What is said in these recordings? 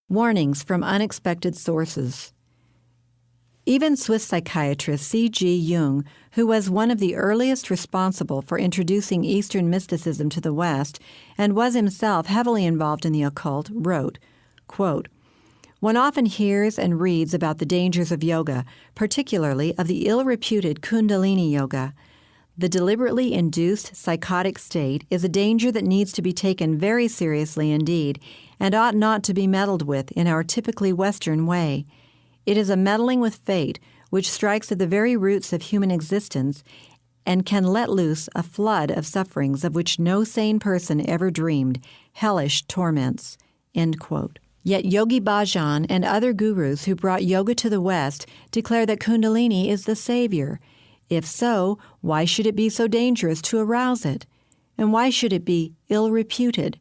Warnings from unexpected sources. Even Swiss psychiatrist C.G. Jung, who was one of the earliest responsible for introducing Eastern mysticism to the West and was himself heavily involved in the occult, wrote, quote, "One often hears and reads about the dangers of yoga, particularly of the ill-reputed Kundalini yoga. The deliberately induced psychotic state is a danger that needs to be taken very seriously indeed and ought not to be meddled with in our typically Western way. It is a meddling with fate which strikes at the very roots of human existence and can let loose a flood of sufferings of which no sane person ever dreamed, hellish torments." End quote. Yet Yogi Bhajan and other gurus who brought yoga to the West declare that Kundalini is the savior. If so, why should it be so dangerous to arouse it? And why should it be ill-reputed?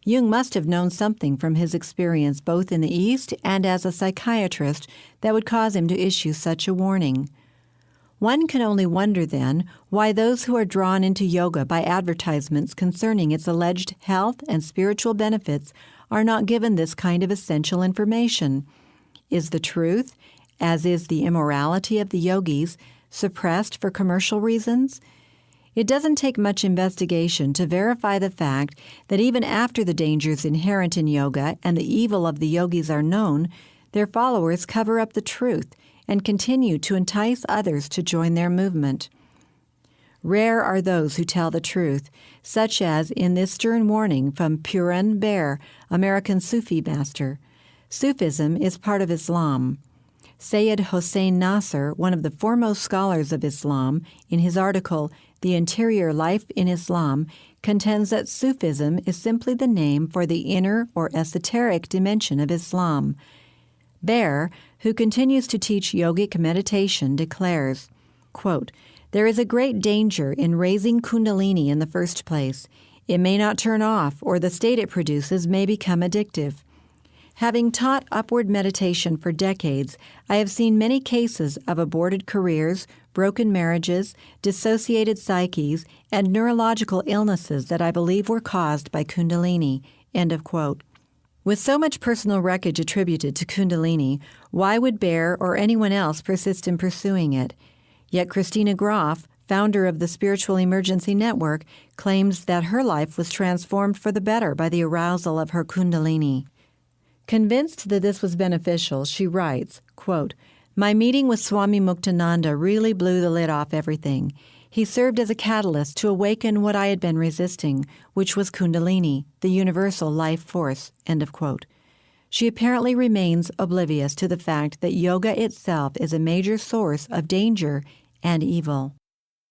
Jung must have known something from his experience both in the East and as a psychiatrist that would cause him to issue such a warning. One can only wonder, then, why those who are drawn into yoga by advertisements concerning its alleged health and spiritual benefits are not given this kind of essential information. Is the truth, as is the immorality of the yogis, suppressed for commercial reasons? It doesn't take much investigation to verify the fact that even after the dangers inherent in yoga and the evil of the yogis are known, their followers cover up the truth and continue to entice others to join their movement. Rare are those who tell the truth, such as in this stern warning from Puran Bear, American Sufi master. Sufism is part of Islam. Sayyid Hossein Nasr, one of the foremost scholars of Islam, in his article, The Interior Life in Islam, contends that Sufism is simply the name for the inner or esoteric dimension of Islam. Bear, who continues to teach yogic meditation, declares, quote, "There is a great danger in raising Kundalini in the first place. It may not turn off, or the state it produces may become addictive. Having taught upward meditation for decades, I have seen many cases of aborted careers, broken marriages, dissociated psyches, and neurological illnesses that I believe were caused by Kundalini." End of quote. With so much personal wreckage attributed to Kundalini, why would Bear or anyone else persist in pursuing it? Yet Christina Groff, founder of the Spiritual Emergency Network, claims that her life was transformed for the better by the arousal of her Kundalini. Convinced that this was beneficial, she writes, quote, "My meeting with Swami Muktananda really blew the lid off everything. He served as a catalyst to awaken what I had been resisting, which was Kundalini, the universal life force." End of quote. She apparently remains oblivious to the fact that yoga itself is a major source of danger and evil.